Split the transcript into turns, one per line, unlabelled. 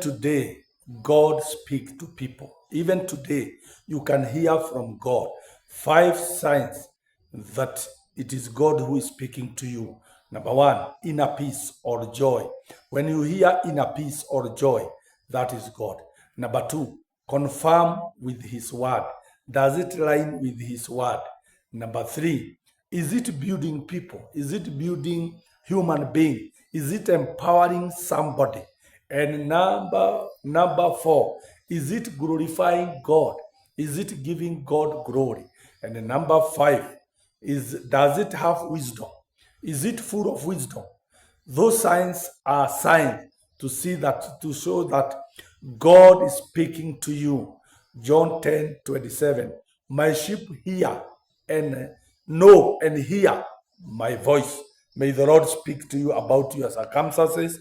Today, God speaks to people. Even today, you can hear from God. 5 signs that it is God who is speaking to you. Number one, inner peace or joy. When you hear inner peace or joy, that is God. Number two, confirm with His word. Does it line with His word? Number three, is it building people? Is it building human being? Is it empowering somebody? And number four, is it glorifying God? Is it giving God glory? And number five, does it have wisdom? Is it full of wisdom? Those signs are signs to show that God is speaking to you. John 10:27. My sheep hear and know and hear my voice. May the Lord speak to you about your circumstances,